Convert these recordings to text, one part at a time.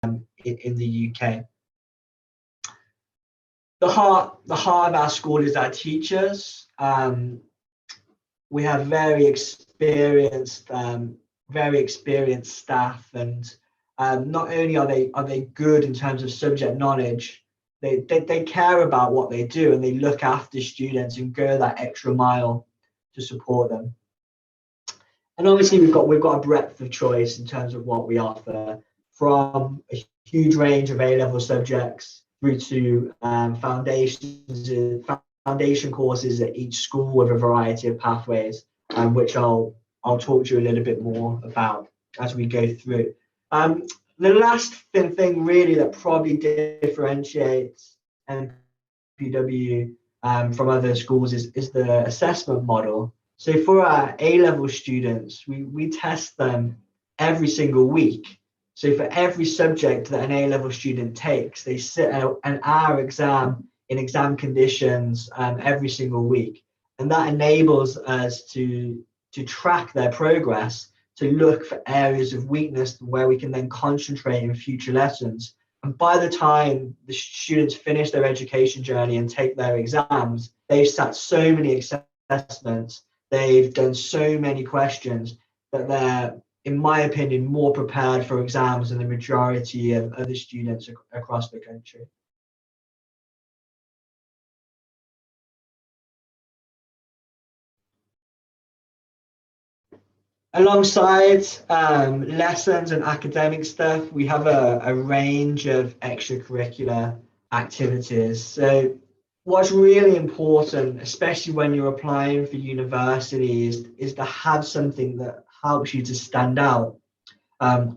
in the UK. The heart of our school is our teachers. We have very experienced staff, and not only are they good in terms of subject knowledge, they care about what they do, and they look after students and go that extra mile to support them. And obviously we've got a breadth of choice in terms of what we offer, from a huge range of A-level subjects through to foundation courses at each school with a variety of pathways, which I'll talk to you a little bit more about as we go through. The last thing really that probably differentiates MPW from other schools is the assessment model. So for our A-level students, we test them every single week. So for every subject that an A-level student takes, they sit an hour exam in exam conditions every single week. And that enables us to track their progress, to look for areas of weakness where we can then concentrate in future lessons. And by the time the students finish their education journey and take their exams, they've sat so many assessments, they've done so many questions that they're, in my opinion, more prepared for exams than the majority of other students across the country. Alongside lessons and academic stuff, we have a range of extracurricular activities. So what's really important, especially when you're applying for university, is to have something that helps you to stand out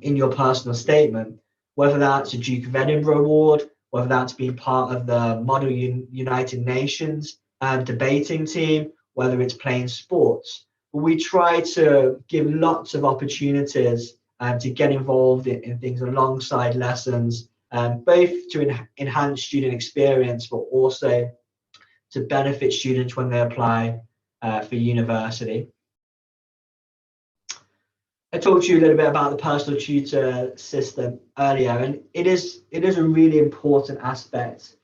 in your personal statement, whether that's a Duke of Edinburgh Award, whether that's being part of the Model United Nations debating team, whether it's playing sports. We try to give lots of opportunities to get involved in things alongside lessons, both to enhance student experience, but also to benefit students when they apply for university. I talked to you a little bit about the personal tutor system earlier, and it is a really important aspect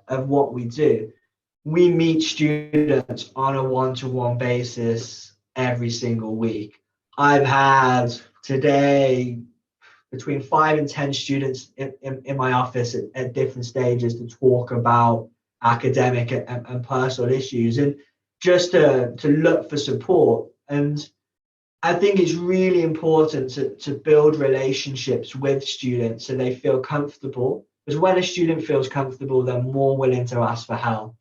of what we do. We meet students on a one-to-one basis every single week. I've had today between 5 and 10 students in my office at different stages to talk about academic and personal issues, and just to look for support. And I think it's really important to build relationships with students so they feel comfortable, because when a student feels comfortable, they're more willing to ask for help.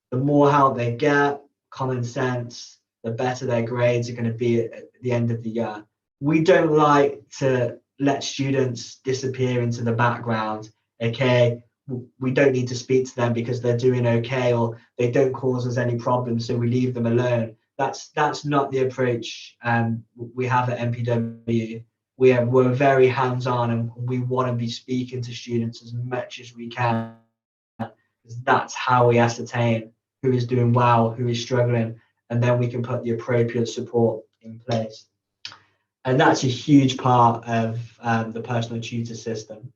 The more help they get, common sense, the better their grades are going to be at the end of the year. We don't like to let students disappear into the background. Okay, we don't need to speak to them because they're doing okay, or they don't cause us any problems, so we leave them alone. That's not the approach we have at MPW. We're very hands-on, and we want to be speaking to students as much as we can, because that's how we ascertain who is doing well, who is struggling, and then we can put the appropriate support in place. And that's a huge part of the personal tutor system.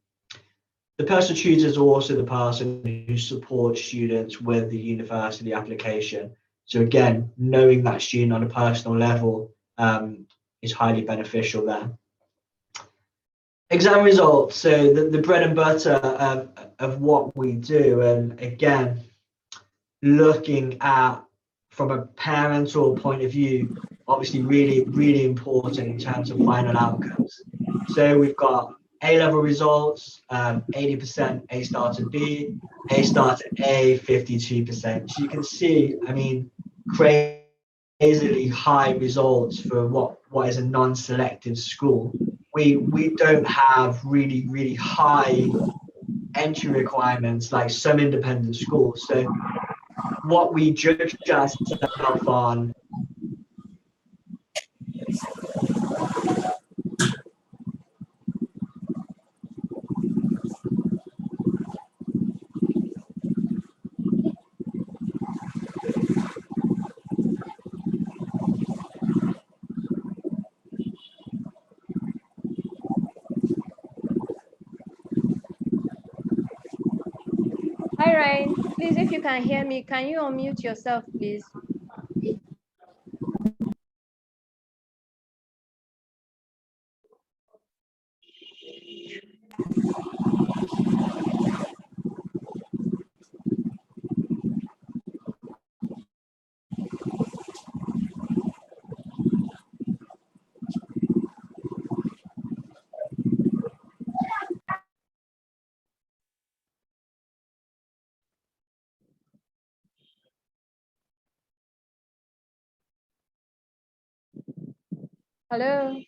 The personal tutor is also the person who supports students with the university application. So again, knowing that student on a personal level is highly beneficial there. Exam results, so the bread and butter of what we do, and again, looking at from a parental point of view, obviously really important in terms of final outcomes. So we've got A-level results, 80% A star to B, A star to A, 52%. So you can see, I mean, crazily high results for what is a non-selective school. We don't have really high entry requirements like some independent schools. So what we judge ourselves on Hi, Ryan. Please, if you can hear me, can you unmute yourself, please? Hello?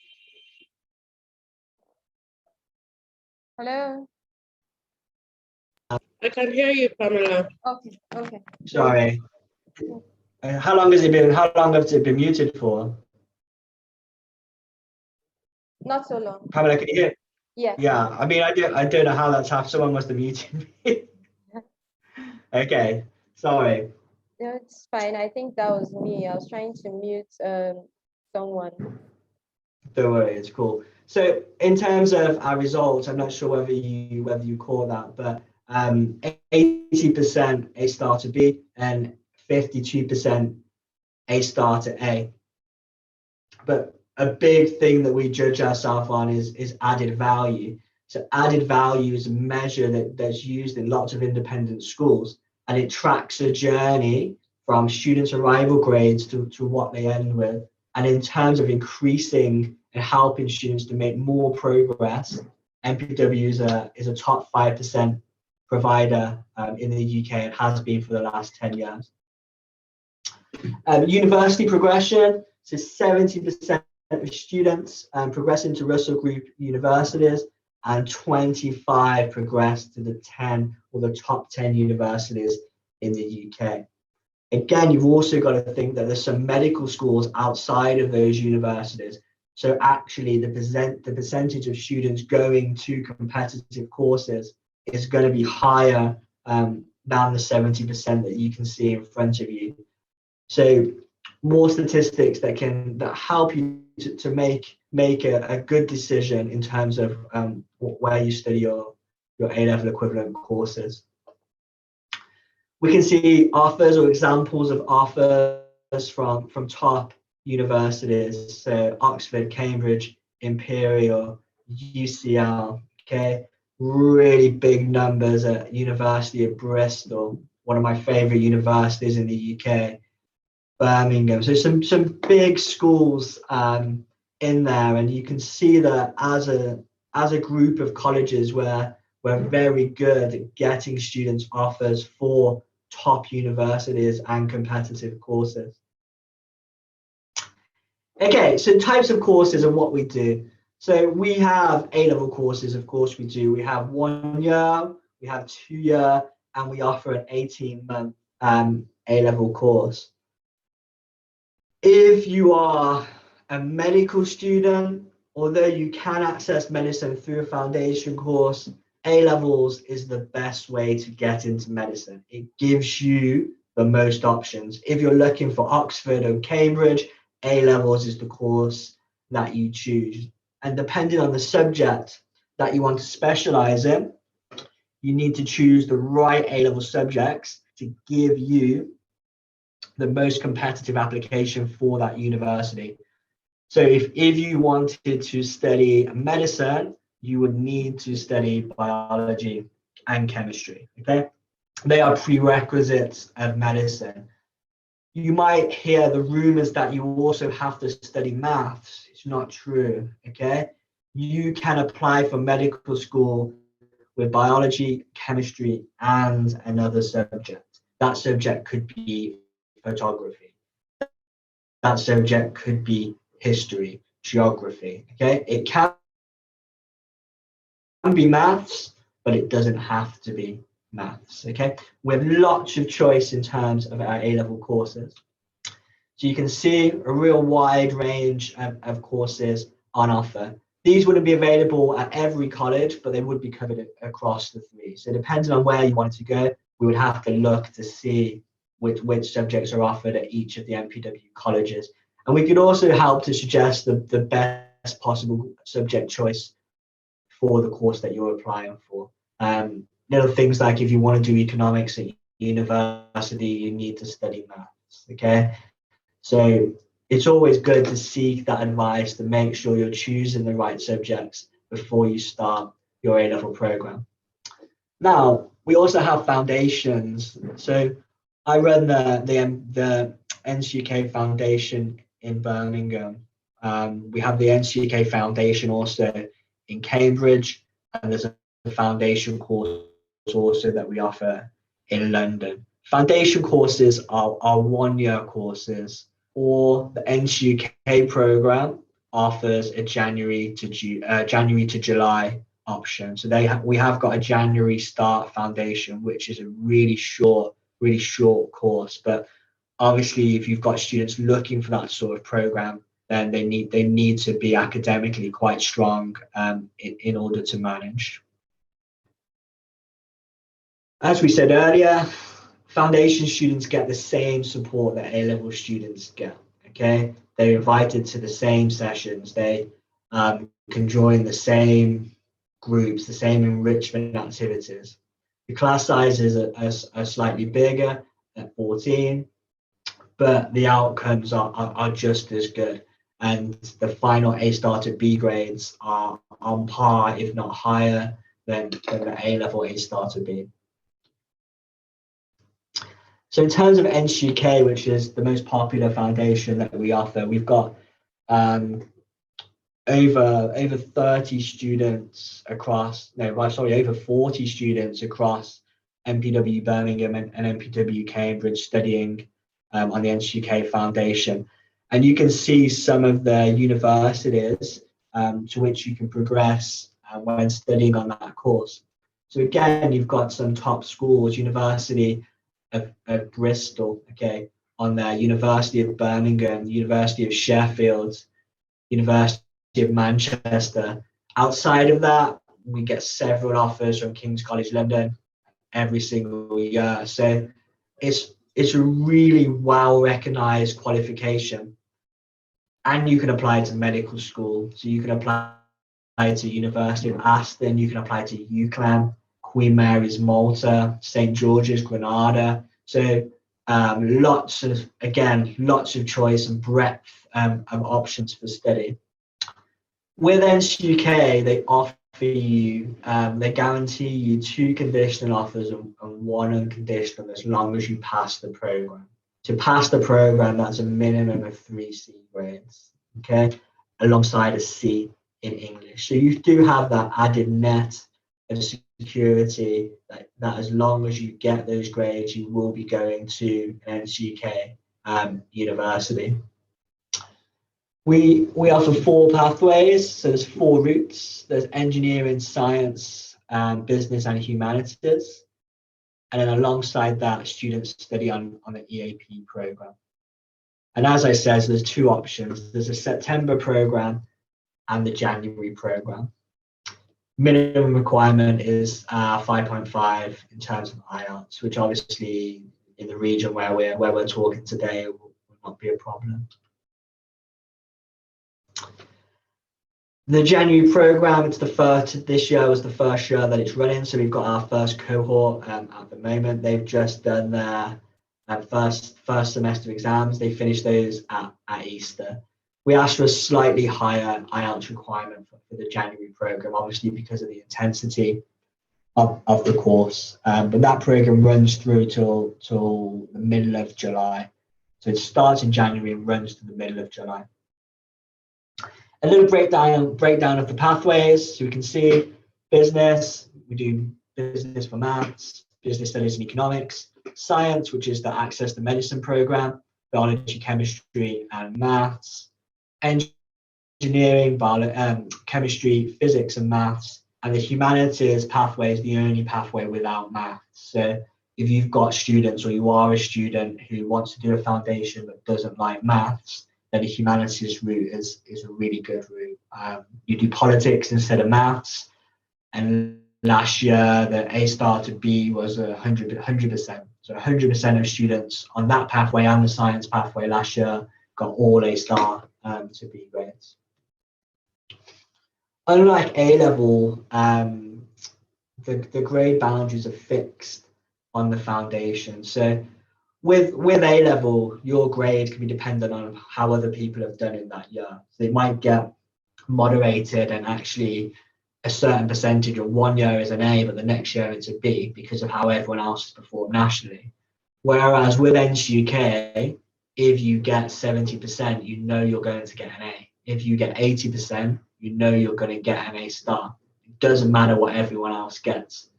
Hello? I can hear you, Pamela. Okay, okay. Sorry. How long has it been? How long has it been muted for? Not so long. Pamela, can you hear? Yes. Yeah. I mean, I don't know how that's happened. Someone must have muted me. Okay. Sorry. No, it's fine. I think that was me. I was trying to mute someone. Don't worry, it's cool. So in terms of our results, I'm not sure whether you caught that, but 80% A star to B and 52% A star to A. But a big thing that we judge ourselves on is added value. So added value is a measure that's used in lots of independent schools, and it tracks a journey from students' arrival grades to what they end with. And in terms of increasing and helping students to make more progress, MPW is a top 5% provider in the UK and has been for the last 10 years. University progression, so 70% of students progress into Russell Group universities, and 25 progress to the 10 or the top 10 universities in the UK. Again, you've also got to think that there's some medical schools outside of those universities. So actually the percentage of students going to competitive courses is going to be higher than the 70% that you can see in front of you. So more statistics that help you to make a good decision in terms of where you study your A-level equivalent courses. We can see offers or examples of offers from top universities, so Oxford, Cambridge, Imperial, UCL, okay? Really big numbers at University of Bristol, one of my favorite universities in the UK. Birmingham. So some big schools in there, and you can see that as a group of colleges where we're very good at getting students offers for top universities and competitive courses. Okay, so types of courses and what we do. So we have A-level courses, of course we do. We have 1 year, we have 2 year, and we offer an 18-month A-level course. If you are a medical student, although you can access medicine through a foundation course, A-levels is the best way to get into medicine. It gives you the most options. If you're looking for Oxford or Cambridge, A-levels is the course that you choose. And depending on the subject that you want to specialize in, you need to choose the right A-level subjects to give you the most competitive application for that university. So if you wanted to study medicine, you would need to study biology and chemistry, okay? They are prerequisites of medicine. You might hear the rumors that you also have to study maths. It's not true, okay? You can apply for medical school with biology, chemistry, and another subject. That subject could be photography. That subject could be history, geography, okay? It can be maths, but it doesn't have to be maths, okay? We have lots of choice in terms of our A-level courses. So you can see a real wide range of courses on offer. These wouldn't be available at every college, but they would be covered across the three. So depending on where you wanted to go, we would have to look to see which subjects are offered at each of the MPW colleges. And we could also help to suggest the best possible subject choice for the course that you're applying for. little things like if you want to do economics at university, you need to study maths. Okay, so it's always good to seek that advice to make sure you're choosing the right subjects before you start your A-level program. Now, we also have foundations. So I run the NCUK Foundation in Birmingham. We have the NCUK Foundation also in Cambridge, and there's a foundation course also that we offer in London. Foundation courses are 1-year courses, or the NCUK program offers a January to July option. So we have got a January start foundation, which is a really short course. But obviously, if you've got students looking for that sort of program, then they need to be academically quite strong in order to manage. As we said earlier, foundation students get the same support that A-level students get. Okay, they're invited to the same sessions. They can join the same groups, the same enrichment activities. The class sizes are slightly bigger at 14, but the outcomes are just as good. And the final A-star to B grades are on par, if not higher, than the A-level A-star to B. So in terms of NCUK, which is the most popular foundation that we offer, we've got over 30 students across, over 40 students across MPW Birmingham and MPW Cambridge studying on the NCUK Foundation. And you can see some of the universities to which you can progress when studying on that course. So again, you've got some top schools, University of Bristol, okay, on there, University of Birmingham, University of Sheffield, University of Manchester. Outside of that, we get several offers from King's College London every single year. So it's a really well recognized qualification, and you can apply to medical school. So you can apply to University of Aston, you can apply to UCLan, Queen Mary's Malta, St George's Granada. So lots of choice and breadth of options for study. With NCUK, they offer you, they guarantee you 2 conditional offers and 1 unconditional as long as you pass the program. To pass the program, that's a minimum of 3 C grades, okay, alongside a C in English. So you do have that added net of security that as long as you get those grades, you will be going to an NCUK university. We offer 4 pathways, so there's 4 routes. There's engineering, science, business and humanities. And then alongside that, students study on the EAP program. And as I said, so there's 2 options. There's a September program and the January program. Minimum requirement is 5.5 in terms of IELTS, which obviously in the region where we're talking today will not be a problem. The January program, this year was the first year that it's running, so we've got our first cohort at the moment. They've just done their first semester exams. They finished those at Easter. We asked for a slightly higher IELTS requirement for the January program, obviously because of the intensity of the course. But that program runs through till the middle of July. So it starts in January and runs to the middle of July. A little breakdown of the pathways. So we can see business, we do business for maths, business studies and economics, science, which is the access to medicine program, biology, chemistry and maths, engineering, chemistry, physics and maths, and the humanities pathway is the only pathway without maths. So if you've got students or you are a student who wants to do a foundation but doesn't like maths, then the humanities route is a really good route. You do politics instead of maths, and last year the A-star to B was 100%. So 100% of students on that pathway and the science pathway last year got all A-star to B grades. Unlike A-level, the grade boundaries are fixed on the foundation. So with A level, your grade can be dependent on how other people have done in that year. So they might get moderated, and actually a certain percentage of one year is an A, but the next year it's a B because of how everyone else has performed nationally. Whereas with NCUK, if you get 70%, you know you're going to get an A. If you get 80%, you know you're going to get an A star. It doesn't matter what everyone else gets.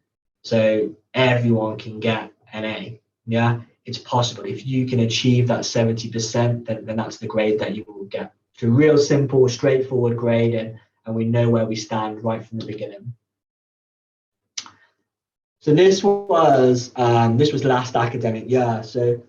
So everyone can get an A. Yeah, it's possible. If you can achieve that 70%, then that's the grade that you will get. So real simple, straightforward grading, and we know where we stand right from the beginning. So this was last academic year. So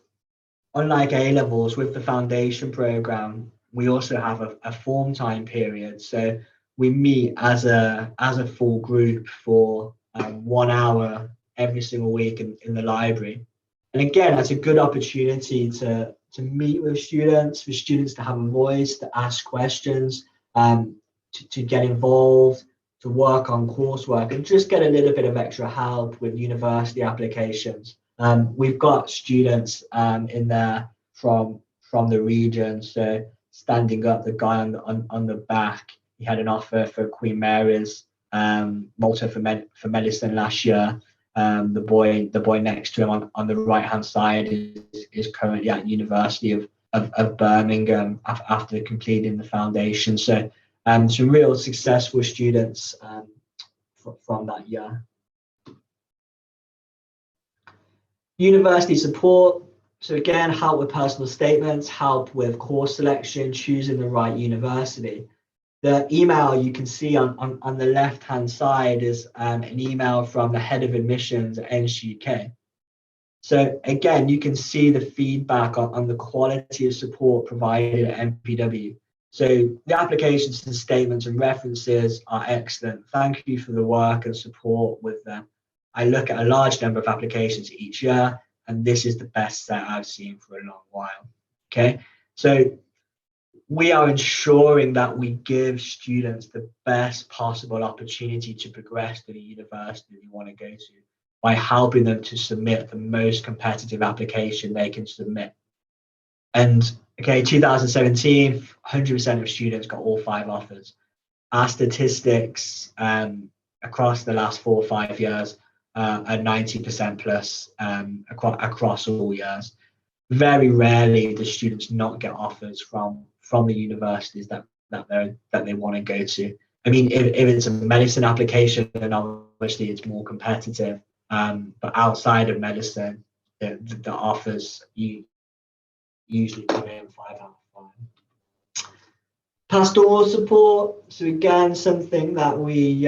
unlike A levels, with the foundation program, we also have a form time period. So we meet as a full group for 1 hour every single week in the library. And again, that's a good opportunity to meet with students, for students to have a voice, to ask questions, to get involved, to work on coursework, and just get a little bit of extra help with university applications. We've got students in there from the region. So standing up, the guy on the back, he had an offer for Queen Mary's, Malta for medicine last year. The boy next to him on the right hand side is currently at University of Birmingham after completing the foundation. So some real successful students from that year. University support. So again, help with personal statements, help with course selection, choosing the right university. The email you can see on the left-hand side is an email from the head of admissions at NCUK. So again, you can see the feedback on the quality of support provided at MPW. So the applications and statements and references are excellent. Thank you for the work and support with them. I look at a large number of applications each year, and this is the best set I've seen for a long while. Okay, so we are ensuring that we give students the best possible opportunity to progress to the university they want to go to by helping them to submit the most competitive application they can submit. And okay, 2017, 100% of students got all 5 offers. Our statistics across the last 4 or 5 years are 90% plus across all years. Very rarely do students not get offers from the universities that they want to go to. I mean, if it's a medicine application, then obviously it's more competitive. But outside of medicine, the offers usually come in 5 out of 5. Pastoral support. So again, something that we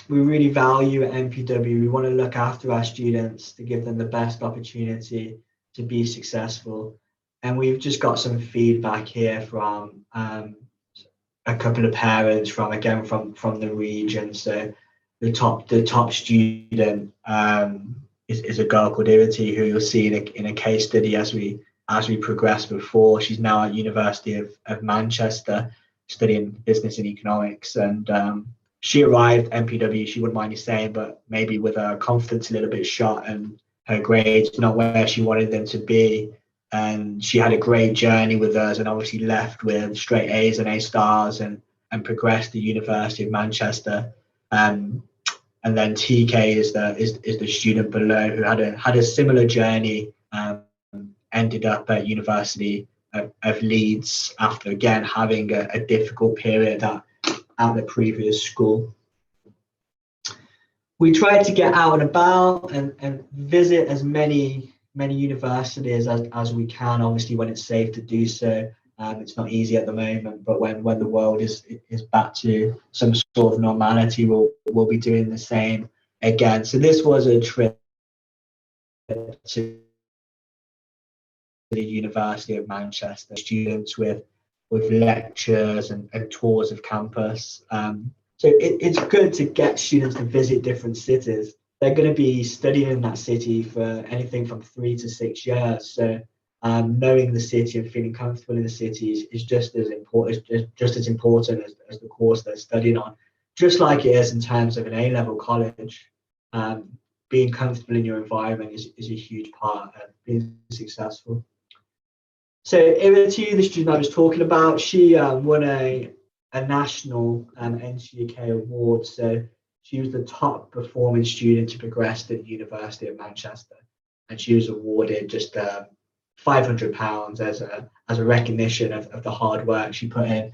really value at MPW. We want to look after our students to give them the best opportunity to be successful. And we've just got some feedback here from a couple of parents from the region. So the top student is a girl called Irity, who you'll see in a case study as we progress before. She's now at University of Manchester studying business and economics, and she arrived at MPW, she wouldn't mind me saying, but maybe with her confidence a little bit shot and her grades not where she wanted them to be. And she had a great journey with us, and obviously left with straight A's and A stars, and progressed to University of Manchester. And then TK is the student below, who had a similar journey. Ended up at University of Leeds after again having a difficult period at the previous school. We tried to get out and about and visit as many universities as we can, obviously when it's safe to do so. It's not easy at the moment, but when the world is back to some sort of normality, we'll be doing the same again. So this was a trip to the University of Manchester, students with lectures and tours of campus. So it's good to get students to visit different cities. They're going to be studying in that city for anything from 3 to 6 years. So knowing the city and feeling comfortable in the city is just as important as the course they're studying on. just like it is in terms of an A-level college, being comfortable in your environment is a huge part of being successful. So Iriti, the student I was talking about, she won a national NCUK award. So she was the top performing student to progress to the University of Manchester, and she was awarded just £500 as a recognition of the hard work she put in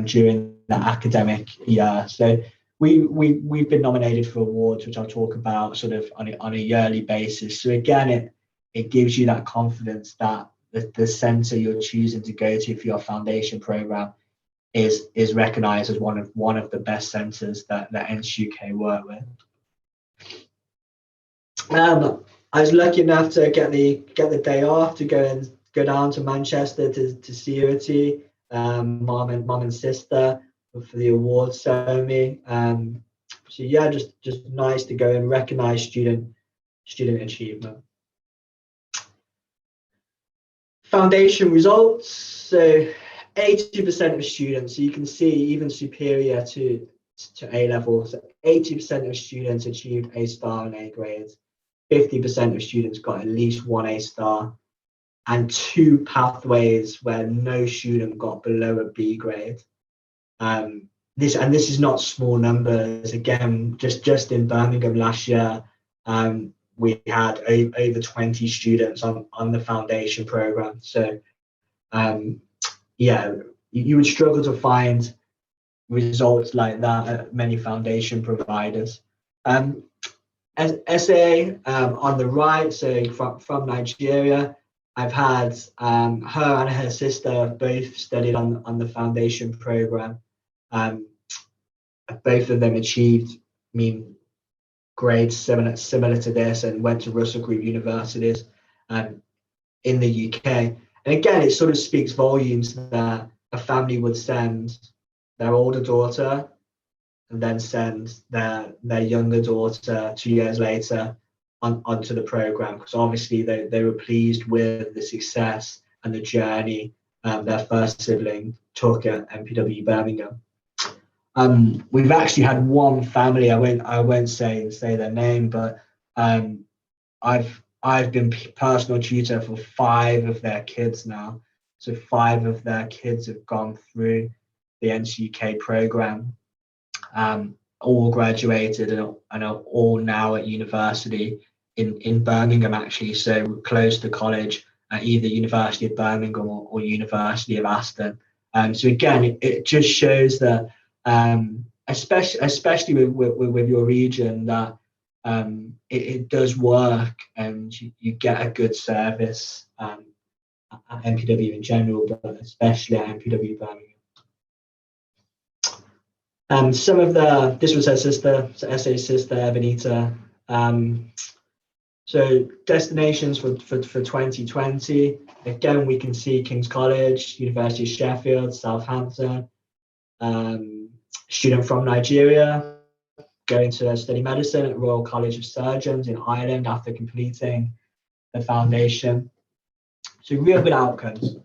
during the academic year. So we've been nominated for awards, which I'll talk about sort of on a yearly basis. So again, it gives you that confidence that the centre you're choosing to go to for your foundation program is recognised as one of the best centres that NCUK work with. I was lucky enough to get the day off to go down to Manchester to see Iriti, mom and sister, for the awards ceremony. So yeah, just nice to go and recognise student achievement. Foundation results. So 80% of students, so you can see even superior to A levels, 80% of students achieved A star and A grades. 50% of students got at least one A star, and 2 pathways where no student got below a B grade. This is not small numbers. Again, just in Birmingham last year, we had over 20 students on the foundation program. So yeah, you would struggle to find results like that at many foundation providers. SA on the right, so from Nigeria, I've had her and her sister both studied on the foundation program. Both of them achieved grades similar to this and went to Russell Group universities in the UK. And again, it sort of speaks volumes that a family would send their older daughter and then send their younger daughter 2 years later onto the program, because obviously they were pleased with the success and the journey their first sibling took at MPW Birmingham. We've actually had one family, I won't say their name, but I've been personal tutor for 5 of their kids now. So 5 of their kids have gone through the NCUK program, all graduated and are all now at university in Birmingham, actually, so close to college at either University of Birmingham or University of Aston. So again, it just shows that, especially with your region, that it does work and you get a good service at MPW in general, but especially at MPW Birmingham. Some of this was her sister, so SA's sister, Ebenita. So destinations for 2020, again, we can see King's College, University of Sheffield, Southampton, student from Nigeria, going to study medicine at Royal College of Surgeons in Ireland after completing the foundation. So real good outcomes.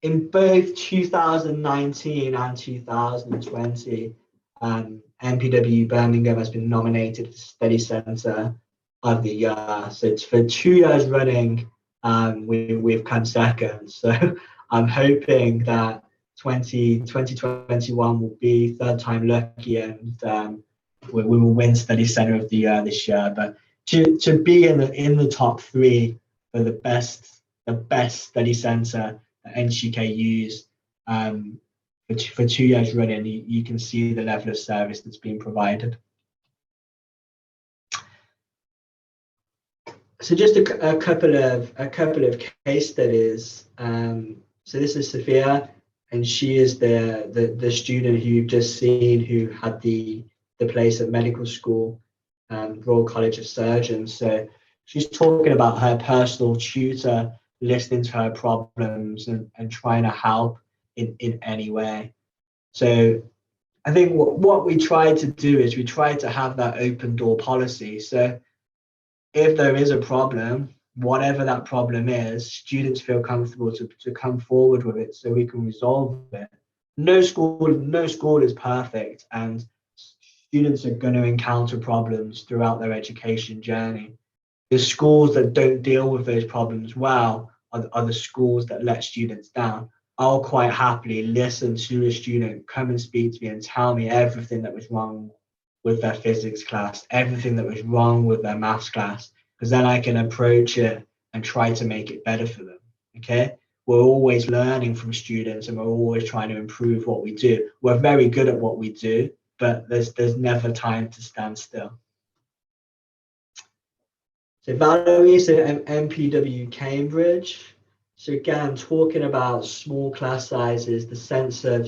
In both 2019 and 2020, MPW Birmingham has been nominated for Study Centre of the Year. So it's for 2 years running, we've come second. So I'm hoping that 2021 will be third time lucky, and we will win Study Centre of the Year this year. But to be in the top 3 for the best study centre that NCUK use for 2 years running, you can see the level of service that's being provided. So just a couple of case studies. So this is Sophia, and she is the student who you've just seen who had the place at medical school, Royal College of Surgeons. So she's talking about her personal tutor listening to her problems and trying to help in any way. So I think what we try to do is we try to have that open door policy. So if there is a problem, whatever that problem is, students feel comfortable to come forward with it so we can resolve it. no school is perfect, and students are going to encounter problems throughout their education journey. The schools that don't deal with those problems well are the schools that let students down. I'll quite happily listen to a student come and speak to me and tell me everything that was wrong with their physics class, everything that was wrong with their maths class, because then I can approach it and try to make it better for them. Okay. We're always learning from students and we're always trying to improve what we do. We're very good at what we do, but there's never time to stand still. So Valerie, so MPW Cambridge. So again, talking about small class sizes, the sense of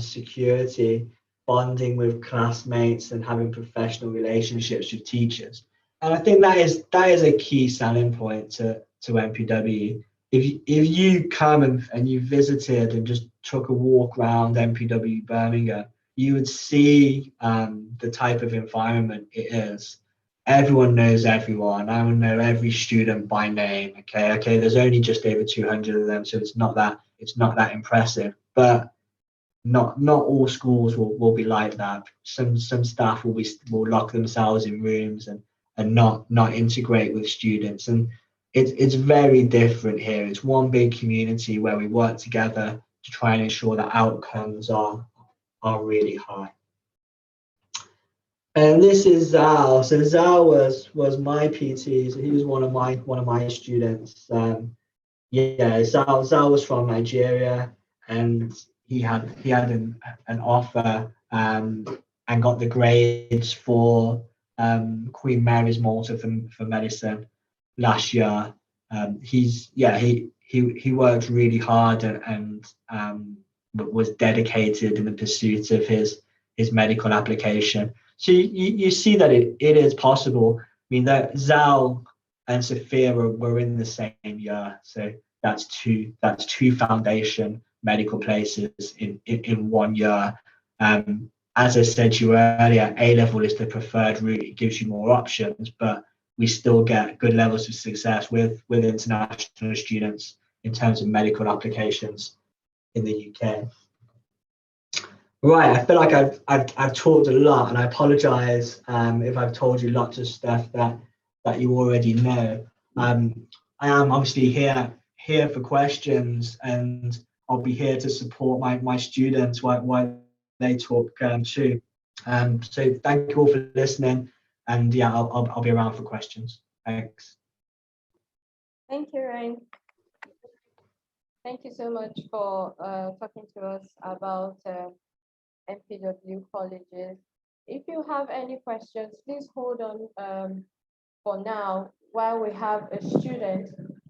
security, bonding with classmates, and having professional relationships with teachers. And I think that is a key selling point to MPW. If you come and you visited and just took a walk around MPW Birmingham, you would see the type of environment it is. Everyone knows everyone. I would know every student by name. Okay. There's only just over 200 of them, so it's not that impressive. But not all schools will be like that. Some staff will lock themselves in rooms and not integrate with students. And it's very different here. It's one big community where we work together to try and ensure that outcomes are really high. And this is Zal. So Zal was my PT. So he was one of my students. Yeah, Zal was from Nigeria, and he had an offer and got the grades for Queen Mary's Malta for medicine last year. He worked really hard and was dedicated in the pursuit of his medical application. So you see that it is possible. I mean, that Zal and Sophia were in the same year, so that's two foundation medical places in 1 year. As I said to you earlier, A level is the preferred route. It gives you more options, but we still get good levels of success with international students in terms of medical applications in the UK. Right, I feel like I've talked a lot, and I apologise if I've told you lots of stuff that you already know. I am obviously here for questions, and I'll be here to support my students while they talk too. So thank you all for listening, and yeah, I'll be around for questions. Thanks. Thank you, Ryan. Thank you so much for talking to us about MPW colleges. If you have any questions, please hold on for now while we have a student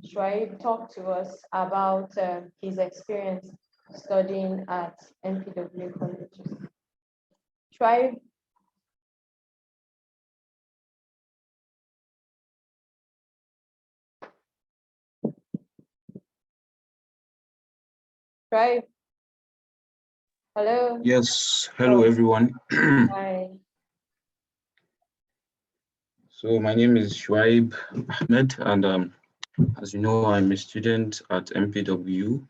try to talk to us about his experience studying at MPW colleges. Try. Try. Hello. Yes, hello Oh, everyone. hi. So my name is Shuaib Ahmed, and as you know, I'm a student at MPW.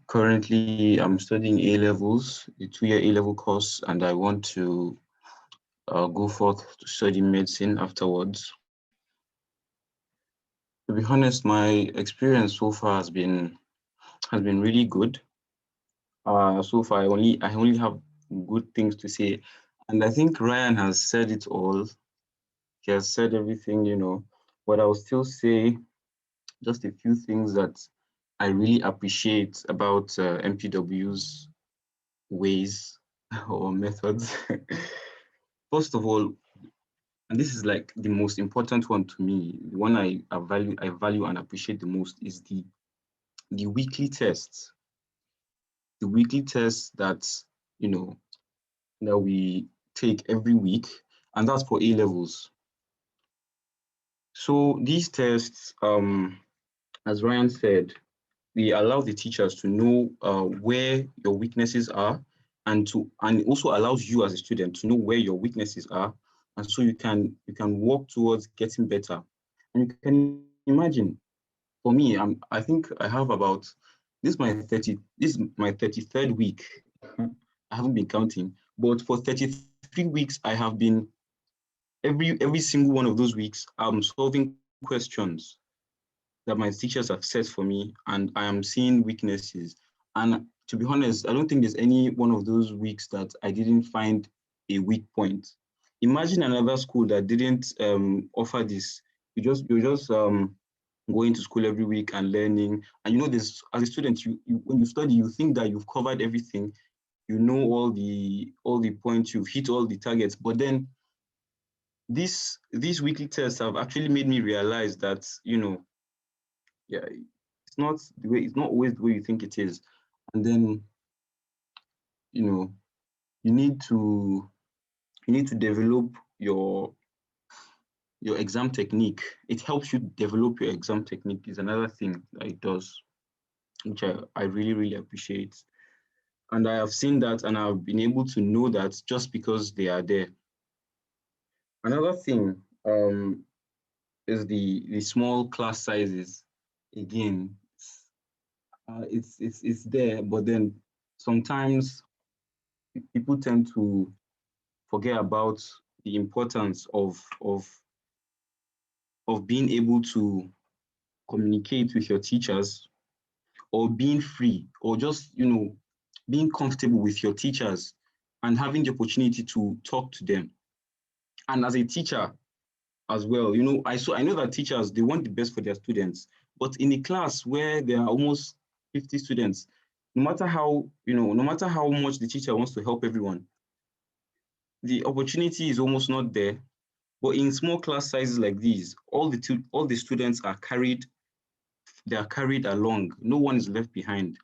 Currently, I'm studying A levels, a 2-year A level course, and I want to go forth to study medicine afterwards. To be honest, my experience so far has been really good. So far, I only have good things to say, and I think Ryan has said it all. He has said everything, but I will still say just a few things that I really appreciate about MPW's ways or methods. First of all, and this is like the most important one to me, the one I value and appreciate the most is the weekly tests. The weekly tests you know that we take every week, and that's for A levels. So these tests, as Ryan said, they allow the teachers to know where your weaknesses are, and it also allows you as a student to know where your weaknesses are, and so you can work towards getting better. And you can imagine, for me, I think I have about this is my 33rd week. I haven't been counting, but for 33 weeks, I have been every single one of those weeks, I'm solving questions that my teachers have set for me, and I am seeing weaknesses. And to be honest, I don't think there's any one of those weeks that I didn't find a weak point. Imagine another school that didn't offer this. You're just going to school every week and learning. And you know, this as a student, you when you study, you think that you've covered everything, you know all the points, you've hit all the targets. But then these weekly tests have actually made me realize that, you know, yeah, it's not always the way you think it is. And then, you know, you need to develop your exam technique. It helps you develop your exam technique is another thing that it does, which I really, really appreciate. And I have seen that, and I've been able to know that just because they are there. Another thing is the small class sizes. Again, it's there, but then sometimes people tend to forget about the importance of being able to communicate with your teachers, or being free, or just, you know, being comfortable with your teachers and having the opportunity to talk to them. And as a teacher as well, you know, I know that teachers, they want the best for their students, but in a class where there are almost 50 students, no matter how, you know, no matter how much the teacher wants to help everyone, the opportunity is almost not there. But in small class sizes like these, all the students are carried, they are carried along. No one is left behind.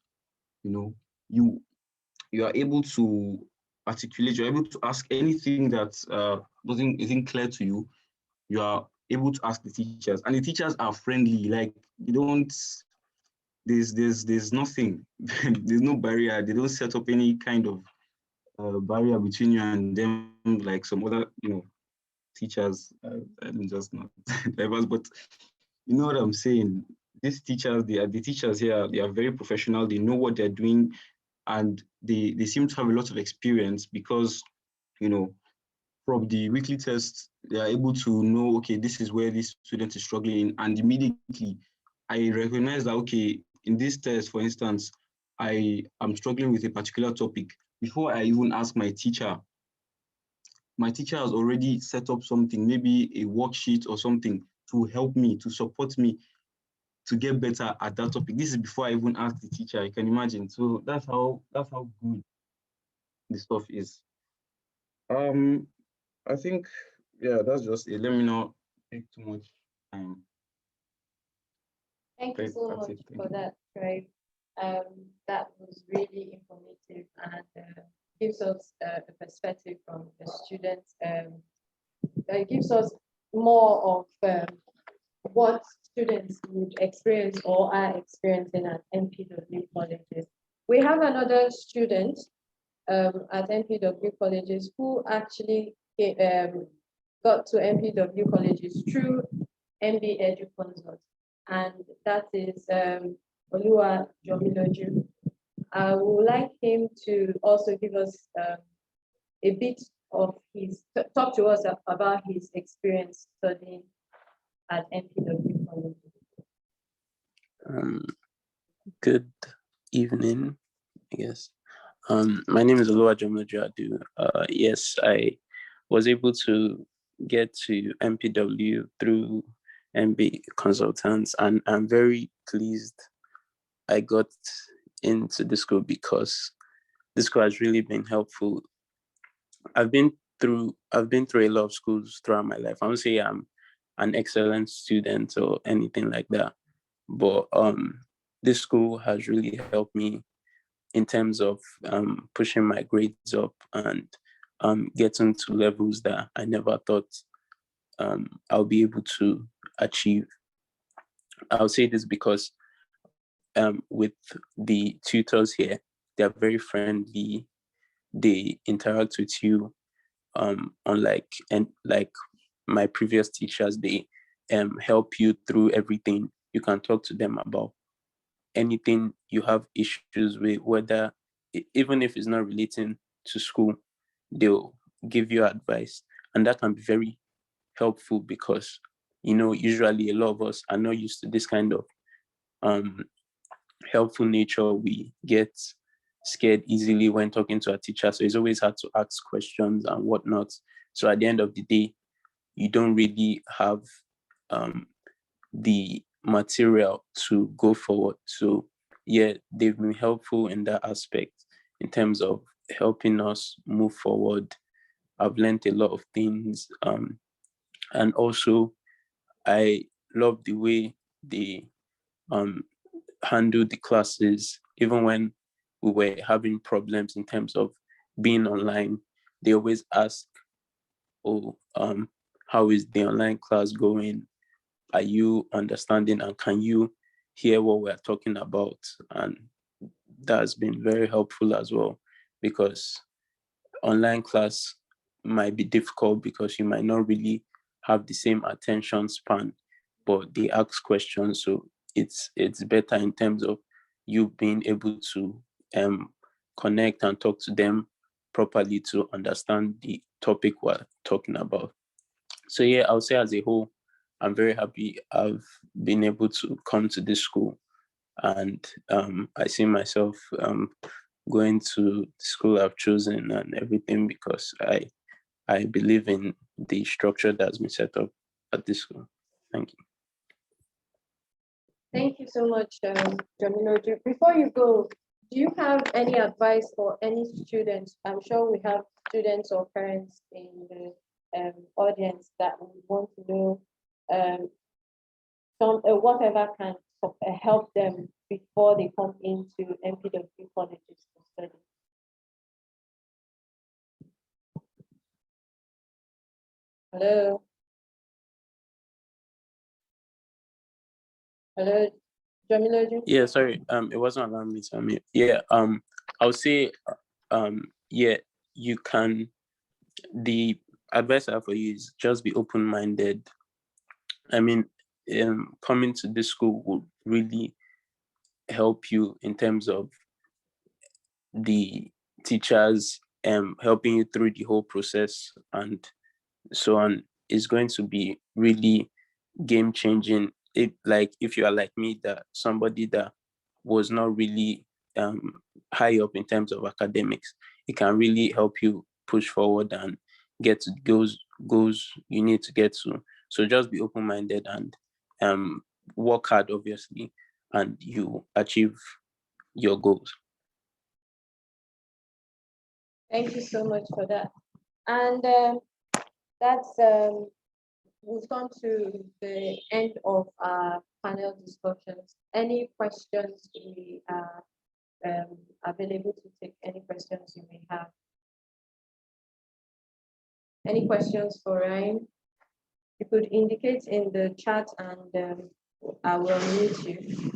You know, you are able to articulate, you're able to ask anything that isn't clear to you. You are able to ask the teachers, and the teachers are friendly. Like, they don't, there's nothing, there's no barrier. They don't set up any kind of barrier between you and them, like some other, you know, teachers. I'm just not diverse, but you know what I'm saying. These teachers, the teachers here. They are very professional. They know what they're doing, and they seem to have a lot of experience because, you know, from the weekly tests, they are able to know, okay, this is where this student is struggling, and immediately I recognize that, okay, in this test, for instance, I am struggling with a particular topic. Before I even ask my teacher has already set up something, maybe a worksheet or something, to help me, to support me to get better at that topic. This is before I even ask the teacher. You can imagine. So that's how good the stuff is. Um, I think, yeah, that's just it. Let me not take too much time. Thank you Okay, so that's much it. Thank for you. that, Trey. That was really informative and gives us a perspective from the students. It gives us more of what students would experience or are experiencing at NPW colleges. We have another student at NPW colleges who actually got to NPW colleges through MB Edu-Consults, and that is Oluwa Jomiloju. I would like him to also give us a bit of talk to us about his experience studying at NPW College. Good evening, I guess. My name is Oluwajomi Adu. Yes, I was able to get to MPW through MB Consultants, and I'm very pleased I got into the school because the school has really been helpful. I've been through a lot of schools throughout my life. I won't say I'm an excellent student or anything like that, but this school has really helped me in terms of pushing my grades up and getting to levels that I never thought I'll be able to achieve. I'll say this because with the tutors here, they're very friendly. They interact with you, unlike my previous teachers. They help you through everything you can talk to them about. anything you have issues with, whether even if it's not relating to school, they'll give you advice, and that can be very helpful because usually a lot of us are not used to this kind of helpful nature. We get scared easily when talking to a teacher, so it's always hard to ask questions and whatnot. So at the end of the day, you don't really have the material to go forward. So yeah, they've been helpful in that aspect in terms of helping us move forward. I've learned a lot of things, and also I love the way they handle the classes. Even when we were having problems in terms of being online, they always ask, oh, how is the online class going? Are you understanding, and can you hear what we're talking about? And that's been very helpful as well, because online class might be difficult because you might not really have the same attention span, but they ask questions, so it's better in terms of you being able to connect and talk to them properly to understand the topic we're talking about. So yeah, I would say as a whole, I'm very happy I've been able to come to this school, and I see myself going to the school I've chosen and everything, because I believe in the structure that's been set up at this school. Thank you. Thank you so much, Jamino. Before you go, do you have any advice for any students? I'm sure we have students or parents in the audience that would want to know whatever can help them before they come into MPW colleges to study. Hello. Hello, Jamila. Yeah, sorry. It wasn't allowing me to unmute. Yeah. I would say, yeah, you can. The advice I have for you is just be open-minded. I mean, coming to this school will really help you in terms of the teachers helping you through the whole process and so on. Is going to be really game changing. If you are like me, that somebody that was not really high up in terms of academics, it can really help you push forward and get to goals you need to get to. So just be open-minded and work hard, obviously, and you achieve your goals. Thank you so much for that. And that's we've come to the end of our panel discussions. Any questions? We are available to take any questions you may have. Any questions for Ryan? You could indicate in the chat and I will mute you.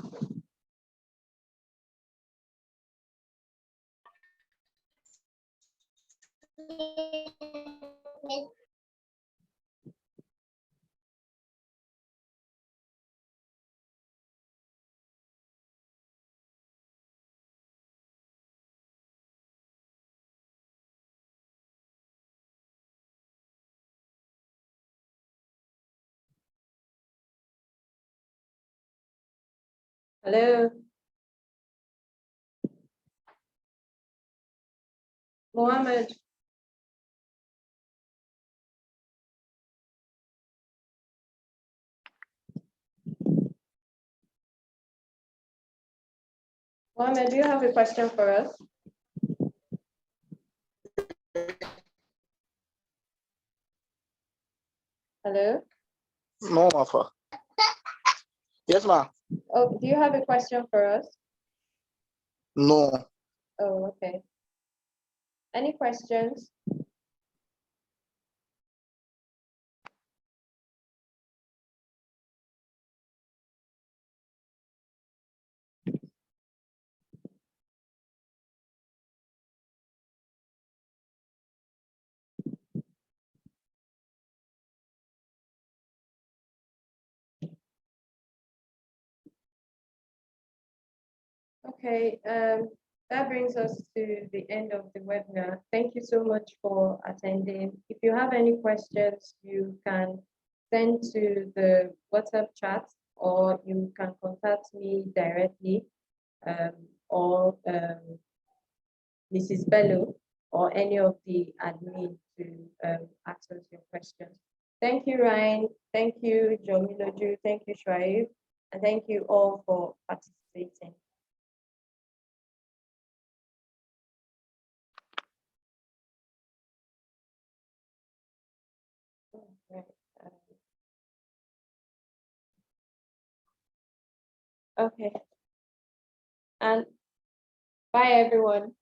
Hello. Mohammed. Mohammed, do you have a question for us? Hello? No, Mafa. Yes, ma. Oh, do you have a question for us? No. Oh, okay. Any questions? Okay, that brings us to the end of the webinar. Thank you so much for attending. If you have any questions, you can send to the WhatsApp chat, or you can contact me directly, or Mrs. Bello, or any of the admin to ask us your questions. Thank you, Ryan. Thank you, Jomiloju. Thank you, Shraib. And thank you all for participating. Right. Okay. And bye, everyone.